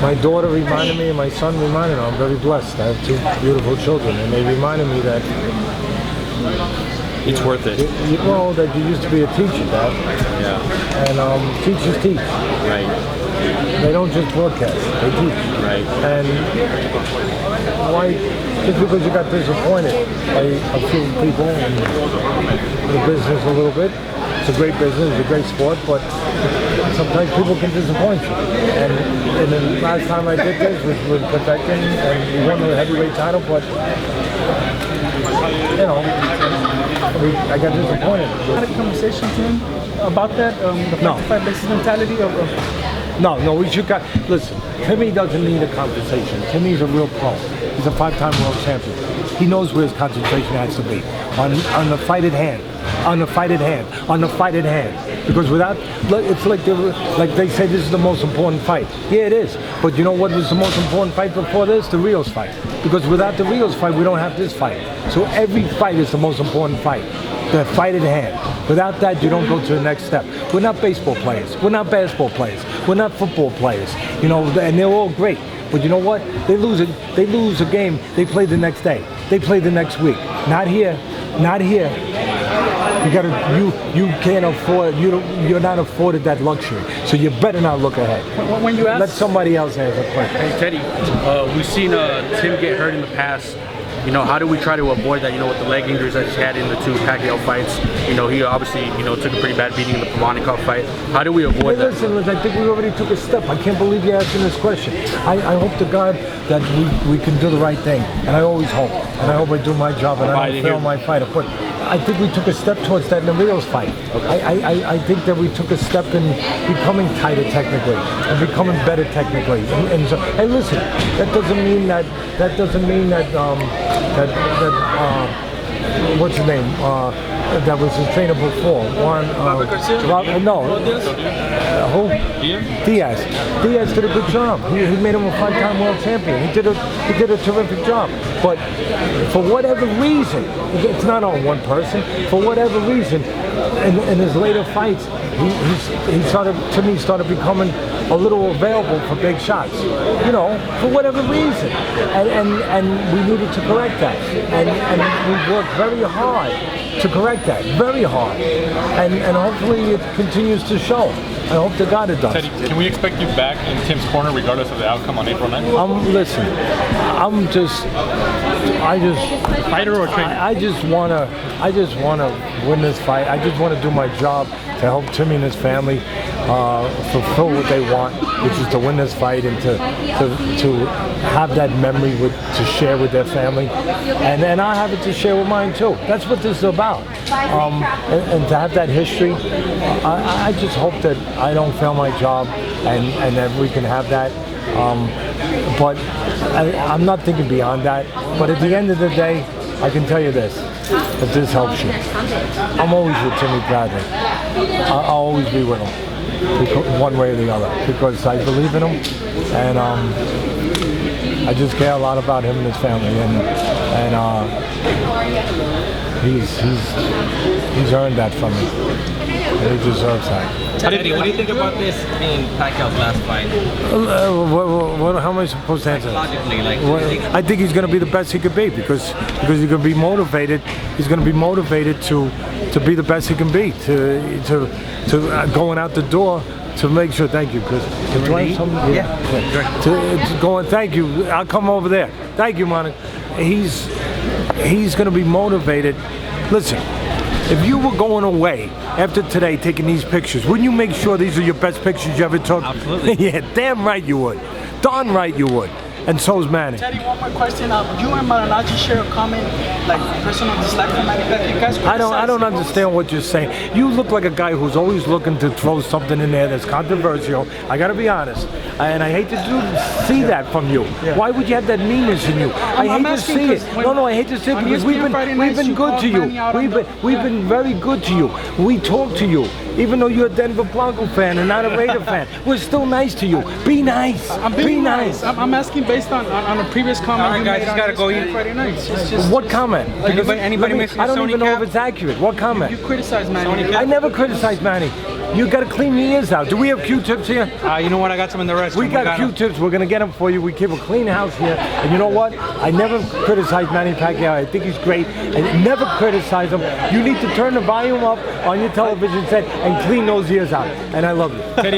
my daughter reminded me and my son reminded me. I'm very blessed. I have two beautiful children, and they reminded me that it's worth it. Well, that you used to be a teacher, Dad. Yeah. And teachers teach. Right. They don't just broadcast, they teach. Right. And why, just because you got disappointed by a few people and the business a little bit, it's a great business, it's a great sport, but sometimes people can disappoint you. And the last time I did this was with Perfecting, and we won the heavyweight title, but you know, I got disappointed. Had a conversation to him about that, the fight basis mentality of No, we should got. Listen, Timmy doesn't need a conversation. Timmy's a real pro. He's a 5-time world champion. He knows where his concentration has to be on the fight at hand, on the fight at hand, on the fight at hand. Because without, it's like they say this is the most important fight. Yeah, it is. But you know what was the most important fight before this? The Rios fight. Because without the Rios fight, we don't have this fight. So every fight is the most important fight. The fight at hand. Without that, you don't go to the next step. We're not baseball players. We're not basketball players. We're not football players. You know, and they're all great. But you know what? They lose a game. They play the next day. They play the next week. Not here. Not here. You can't afford. You're not afforded that luxury. So you better not look ahead. When you ask, let somebody else answer the question. Hey Tedy, we've seen Tim get hurt in the past. You know, how do we try to avoid that? You know, with the leg injuries that he's had in the two Pacquiao fights. You know, he obviously, took a pretty bad beating in the Promanikov fight. How do we avoid that? Listen, I think we already took a step. I can't believe you're asking this question. I hope to God that we can do the right thing. And I always hope. And I hope I do my job and I don't fail my fighter. But I think we took a step towards that in the Rios fight. Okay. I think that we took a step in becoming tighter technically and becoming better technically. And listen, that doesn't mean that what's his name? That was his trainer before. Who? Diaz. Diaz did a good job. He made him a 5-time world champion. He did a terrific job. But for whatever reason, it's not on one person. For whatever reason, in his later fights, he started becoming a little available for big shots. You know, for whatever reason. And we needed to correct that. And we worked very hard to correct that, very hard, and hopefully it continues to show. I hope to God it does. Tedy, can we expect you back in Tim's corner regardless of the outcome on April 9th? Listen, fighter or trainer? I just wanna win this fight. I just wanna do my job to help Timmy and his family fulfill what they want, which is to win this fight and to have that memory to share with their family, and then I have it to share with mine too. That's what this is about, and to have that history. I just hope that I don't fail my job, and that we can have that. But I'm not thinking beyond that. But at the end of the day, I can tell you this: if this helps you, I'm always with Timmy Bradley. I'll always be with him, one way or the other, because I believe in him, and I just care a lot about him and his family, and he's earned that from me, and he deserves that. Tedy, what do you think about this being Pacquiao's last fight? How am I supposed to answer? Logically, I think he's going to be the best he could be because he's going to be motivated. He's going to be motivated to be the best he can be, to going out the door to make sure. Thank you, Chris. To going. Thank you. I'll come over there. Thank you, Monica. He's going to be motivated. Listen. If you were going away after today taking these pictures, wouldn't you make sure these are your best pictures you ever took? Absolutely. Yeah, damn right you would. Darn right you would. And so's Manny. Tedy, one more question. You and Maranaji share a common, personal dislike for Manny Pacquiao. I don't understand what you're saying. You look like a guy who's always looking to throw something in there that's controversial. I gotta be honest. And I hate to see that from you. Yeah. Why would you have that meanness in you? I hate to see it. No, I hate to see it because we've been good to you. We've been very good to you. We talk to you. Even though you're a Denver Bronco fan and not a Raider fan, we're still nice to you. Be nice. Be nice. I'm asking based on a previous comment you made on Friday nights. What comment? Anybody missing I don't even know if it's accurate. What comment? You criticize Manny. I never criticized Manny. You got to clean the ears out. Do we have Q-tips here? You know what? I got some in the rest. We got Q-tips. We're gonna get them for you. We keep a clean house here. And you know what? I never criticize Manny Pacquiao. I think he's great. And never criticize him. You need to turn the volume up on your television set and clean those ears out. And I love you. Tedy,